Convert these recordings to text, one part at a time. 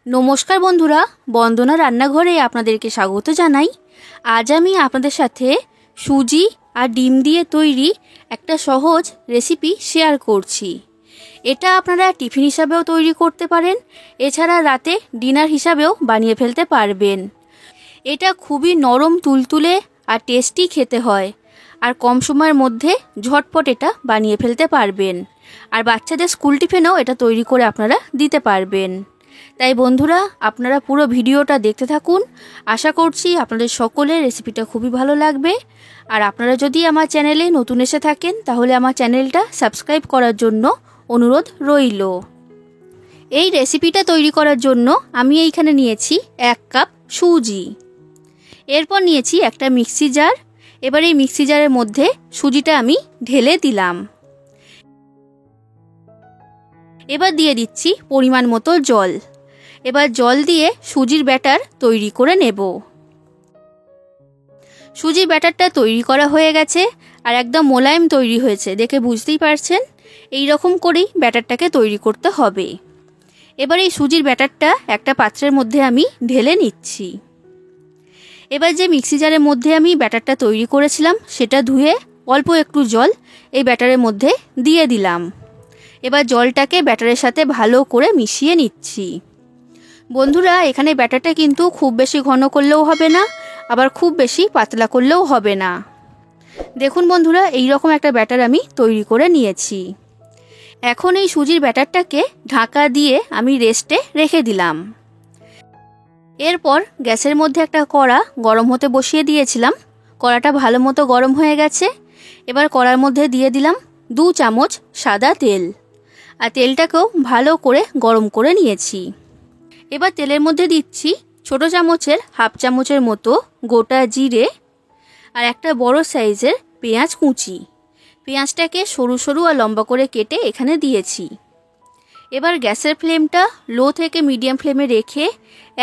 নমস্কার বন্ধুরা, বন্দনা রান্নাঘরে আপনাদেরকে স্বাগত জানাই। আজ আমি আপনাদের সাথে সুজি আর ডিম দিয়ে তৈরি একটা সহজ রেসিপি শেয়ার করছি। এটা আপনারা টিফিন হিসাবেও তৈরি করতে পারেন, এছাড়া রাতে ডিনার হিসাবেও বানিয়ে ফেলতে পারবেন। এটা খুবই নরম তুলতুলে আর টেস্টি খেতে হয়, আর কম সময়ের মধ্যে ঝটপট এটা বানিয়ে ফেলতে পারবেন। আর বাচ্চাদের স্কুল টিফিনেও এটা তৈরি করে আপনারা দিতে পারবেন। তাই বন্ধুরা, আপনারা পুরো ভিডিওটা দেখতে থাকুন। আশা করছি আপনাদের সকলের রেসিপিটা খুবই ভালো লাগবে। আর আপনারা যদি আমার চ্যানেলে নতুন এসে থাকেন তাহলে আমার চ্যানেলটা সাবস্ক্রাইব করার জন্য অনুরোধ রইল। এই রেসিপিটা তৈরি করার জন্য আমি এইখানে নিয়েছি 1 কাপ সুজি। এরপর নিয়েছি একটা মিক্সি জার। এবার এই মিক্সি জারের মধ্যে সুজিটা আমি ঢেলে দিলাম। এবার দিয়ে দিচ্ছি পরিমাণ মতো জল। এবার জল দিয়ে সুজির ব্যাটার তৈরি করে নেব। সুজির ব্যাটারটা তৈরি করা হয়ে গেছে আর একদম মোলায়েম তৈরি হয়েছে, দেখে বুঝতেই পারছেন। এই রকম করেই ব্যাটারটাকে তৈরি করতে হবে। এবার এই সুজির ব্যাটারটা একটা পাত্রের মধ্যে আমি ঢেলে নিচ্ছি। এবার যে মিক্সি জারের মধ্যে আমি ব্যাটারটা তৈরি করেছিলাম সেটা ধুয়ে অল্প একটু জল এই ব্যাটারের মধ্যে দিয়ে দিলাম। এবার জলটাকে ব্যাটারের সাথে ভালো করে মিশিয়ে নিচ্ছি। বন্ধুরা, এখানে ব্যাটারটা কিন্তু খুব বেশি ঘন করলেও হবে না, আবার খুব বেশি পাতলা করলেও হবে না। দেখুন বন্ধুরা, এই রকম একটা ব্যাটার আমি তৈরি করে নিয়েছি। এখন এই সুজির ব্যাটারটাকে ঢাকা দিয়ে আমি রেস্টে রেখে দিলাম। এরপর গ্যাসের মধ্যে একটা কড়া গরম হতে বসিয়ে দিয়েছিলাম। কড়াটা ভালো মতো গরম হয়ে গেছে। এবার কড়ার মধ্যে দিয়ে দিলাম 2 চামচ সাদা তেল, আর তেলটাকেও ভালো করে গরম করে নিয়েছি। এবার তেলের মধ্যে দিচ্ছি ছোট চামচের 1/2 চামচের মতো গোটা জিরে আর একটা বড় সাইজের পেঁয়াজ কুচি। পেঁয়াজটাকে সরু সরু আর লম্বা করে কেটে এখানে দিয়েছি। এবার গ্যাসের ফ্লেমটা লো থেকে মিডিয়াম ফ্লেমে রেখে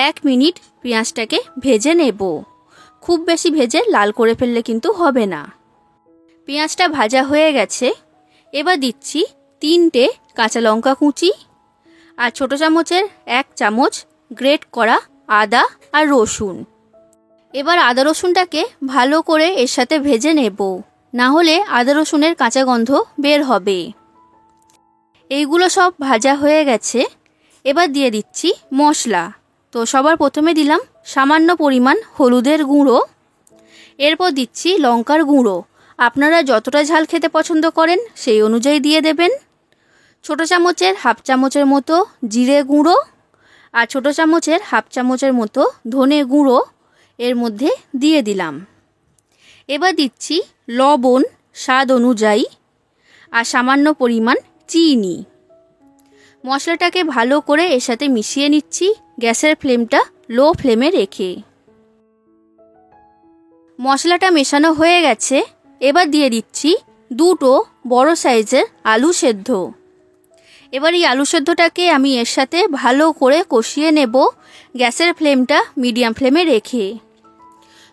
1 মিনিট পেঁয়াজটাকে ভেজে নেব। খুব বেশি ভেজে লাল করে ফেললে কিন্তু হবে না। পেঁয়াজটা ভাজা হয়ে গেছে। এবার দিচ্ছি 3টে কাঁচা লঙ্কা কুচি আর ছোট চামচের 1 চামচ গ্রেট করা আদা আর রসুন। এবার আদা রসুনটাকে ভালো করে এর সাথে ভেজে নেব, না হলে আদা রসুনের কাঁচা গন্ধ বের হবে। এইগুলো সব ভাজা হয়ে গেছে। এবার দিয়ে দিচ্ছি মশলা। তো সবার প্রথমে দিলাম সামান্য পরিমাণ হলুদের গুঁড়ো। এরপর দিচ্ছি লঙ্কার গুঁড়ো। আপনারা যতটা ঝাল খেতে পছন্দ করেন সেই অনুযায়ী দিয়ে দেবেন। ছোট চামচের 1/2 চামচের মতো জিরে গুঁড়ো আর ছোট চামচের 1/2 চামচের মতো ধনে গুঁড়ো এর মধ্যে দিয়ে দিলাম। এবার দিচ্ছি লবণ স্বাদ অনুযায়ী আর সামান্য পরিমাণ চিনি। মশলাটাকে ভালো করে এর সাথে মিশিয়ে নিচ্ছি গ্যাসের ফ্লেমটা লো ফ্লেমে রেখে। মশলাটা মেশানো হয়ে গেছে। এবার দিয়ে দিচ্ছি 2টো বড় সাইজের আলু সেদ্ধ। এবার এই আলু সেদ্ধটাকে আমি এর সাথে ভালো করে কষিয়ে নেব গ্যাসের ফ্লেমটা মিডিয়াম ফ্লেমে রেখে।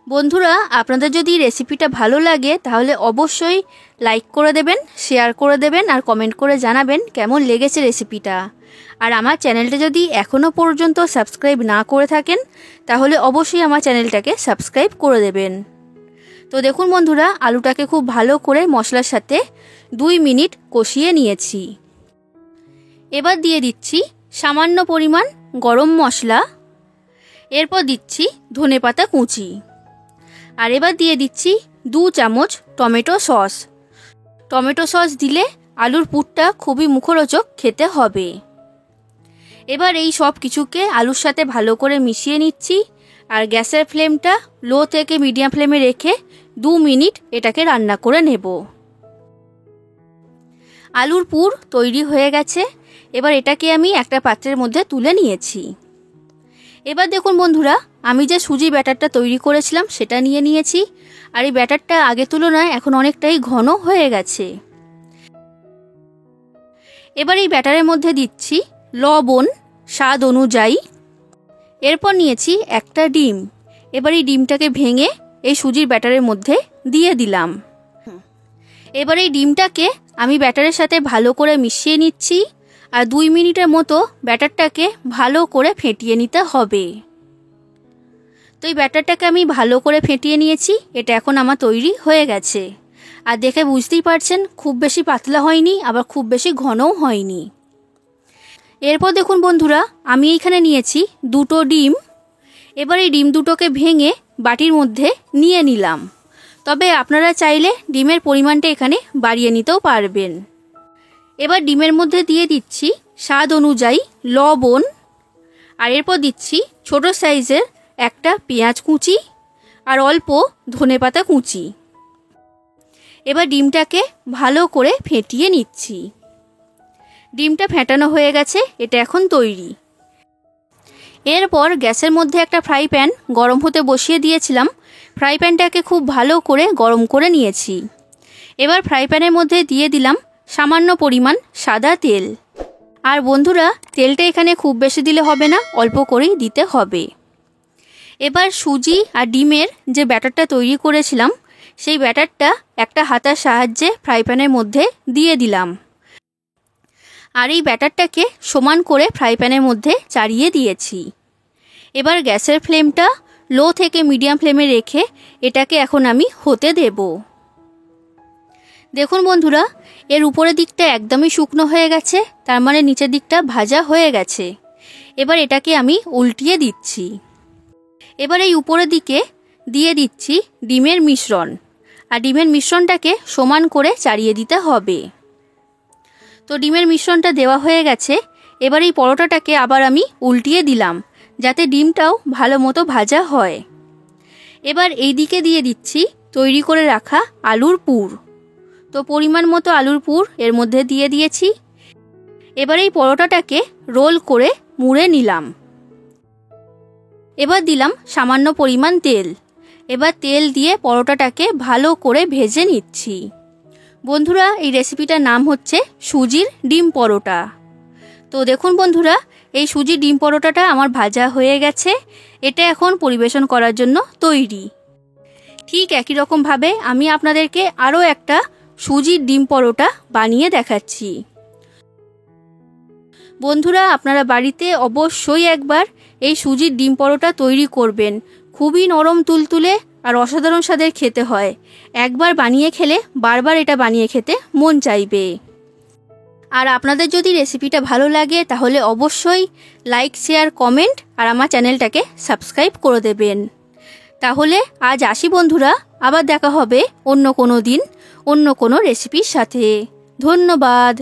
বন্ধুরা, আপনাদের যদি রেসিপিটা ভালো লাগে তাহলে অবশ্যই লাইক করে দেবেন, শেয়ার করে দেবেন আর কমেন্ট করে জানাবেন কেমন লেগেছে রেসিপিটা। আর আমার চ্যানেলটা যদি এখনও পর্যন্ত সাবস্ক্রাইব না করে থাকেন তাহলে অবশ্যই আমার চ্যানেলটাকে সাবস্ক্রাইব করে দেবেন। তো দেখুন বন্ধুরা, আলুটাকে খুব ভালো করে মশলার সাথে 2 মিনিট কষিয়ে নিয়েছি। এবার দিয়ে দিচ্ছি সামান্য পরিমাণ গরম মশলা। এরপর দিচ্ছি ধনেপাতা কুচি। আর এবার দিয়ে দিচ্ছি 2 চামচ টমেটো সস। টমেটো সস দিলে আলুর পুরটা খুবই মুখরোচক খেতে হবে। এবার এই সব কিছুকে আলুর সাথে ভালো করে মিশিয়ে নিচ্ছি আর গ্যাসের ফ্লেমটা লো থেকে মিডিয়াম ফ্লেমে রেখে 2 মিনিট এটাকে রান্না করে নেব। আলুর পুর তৈরি হয়ে গেছে। এবার এটাকে আমি একটা পাত্রের মধ্যে তুলে নিয়েছি। এবার দেখুন বন্ধুরা, আমি যে সুজি ব্যাটারটা তৈরি করেছিলাম সেটা নিয়ে নিয়েছি। আর এই ব্যাটারটা আগের তুলনায় এখন অনেকটাই ঘন হয়ে গেছে। এবার এই ব্যাটারের মধ্যে দিচ্ছি লবণ স্বাদ অনুযায়ী। এরপর নিয়েছি একটা ডিম। এবার এই ডিমটাকে ভেঙে এই সুজির ব্যাটারের মধ্যে দিয়ে দিলাম। এবার এই ডিমটাকে আমি ব্যাটারের সাথে ভালো করে মিশিয়ে নিচ্ছি আর 2 মিনিটের মতো ব্যাটারটাকে ভালো করে ফেটিয়ে নিতে হবে। তো এই ব্যাটারটাকে আমি ভালো করে ফেটিয়ে নিয়েছি। এটা এখন আমার তৈরি হয়ে গেছে। আর দেখে বুঝতেই পারছেন খুব বেশি পাতলা হয়নি, আবার খুব বেশি ঘনও হয়নি। এরপর দেখুন বন্ধুরা, আমি এইখানে নিয়েছি 2টো ডিম। এবার এই ডিম দুটোকে ভেঙে বাটির মধ্যে নিয়ে নিলাম। তবে আপনারা চাইলে ডিমের পরিমাণটা এখানে বাড়িয়ে নিতেও পারবেন। এবার ডিমের মধ্যে দিয়ে দিচ্ছি স্বাদ অনুযায়ী লবণ, আর এরপর দিচ্ছি ছোট সাইজের একটা পেঁয়াজ কুচি আর অল্প ধনেপাতা কুচি। এবার ডিমটাকে ভালো করে ফেটিয়ে নিচ্ছি। ডিমটা ফেটানো হয়ে গেছে, এটা এখন তৈরি। এরপর গ্যাসের মধ্যে একটা ফ্রাই প্যান গরম হতে বসিয়ে দিয়েছিলাম। ফ্রাই প্যানটাকে খুব ভালো করে গরম করে নিয়েছি। এবার ফ্রাই প্যানের মধ্যে দিয়ে দিলাম সামান্য পরিমাণ সাদা তেল। আর বন্ধুরা, তেলটা এখানে খুব বেশি দিলে হবে না, অল্প করেই দিতে হবে। এবার সুজি আর ডিমের যে ব্যাটারটা তৈরি করেছিলাম, সেই ব্যাটারটা একটা হাতার সাহায্যে ফ্রাই প্যানের মধ্যে দিয়ে দিলাম। আর এই ব্যাটারটাকে সমান করে ফ্রাই প্যানের মধ্যে চাড়িয়ে দিয়েছি। এবার গ্যাসের ফ্লেমটা লো থেকে মিডিয়াম ফ্লেমে রেখে এটাকে এখন আমি হতে দেব। দেখুন বন্ধুরা, এর উপরের দিকটা একদমই শুকনো হয়ে গেছে, তার মানে নিচের দিকটা ভাজা হয়ে গেছে। এবার এটাকে আমি উল্টিয়ে দিচ্ছি। এবার এই উপরের দিকে দিয়ে দিচ্ছি ডিমের মিশ্রণ, আর ডিমের মিশ্রণটাকে সমান করে চাড়িয়ে দিতে হবে। তো ডিমের মিশ্রণটা দেওয়া হয়ে গেছে। এবার এই পরোটাটাকে আবার আমি উল্টিয়ে দিলাম, যাতে ডিমটাও ভালো মতো ভাজা হয়। এবার এই দিকে দিয়ে দিচ্ছি তৈরি করে রাখা আলুর পুর। তো পরিমাণ মতো আলুর পুর এর মধ্যে দিয়ে দিয়েছি। এবার এই পরোটাটাকে রোল করে মুড়ে নিলাম। এবার দিলাম সামান্য পরিমাণ তেল। এবার তেল দিয়ে পরোটাটাকে ভালো করে ভেজে নিচ্ছি। বন্ধুরা, এই রেসিপিটার নাম হচ্ছে সুজির ডিম পরোটা। তো দেখুন বন্ধুরা, এই সুজির ডিম পরোটাটা আমার ভাজা হয়ে গেছে। এটা এখন পরিবেশন করার জন্য তৈরি। ঠিক একই রকমভাবে আমি আপনাদেরকে আরও একটা সুজির ডিম পরোটা বানিয়ে দেখাচ্ছি। বন্ধুরা, আপনারা বাড়িতে অবশ্যই একবার এই সুজির ডিম পরোটা তৈরি করবেন। খুবই নরম তুলতুলে আর অসাধারণ স্বাদের খেতে হয়। একবার বানিয়ে খেলে বারবার এটা বানিয়ে খেতে মন চাইবে। আর আপনাদের যদি রেসিপিটা ভালো লাগে তাহলে অবশ্যই লাইক, শেয়ার, কমেন্ট আর আমার চ্যানেলটাকে সাবস্ক্রাইব করে দেবেন। তাহলে আজ আসি বন্ধুরা, আবার দেখা হবে অন্য কোনো দিন অন্য কোনো রেসিপির সাথে। ধন্যবাদ।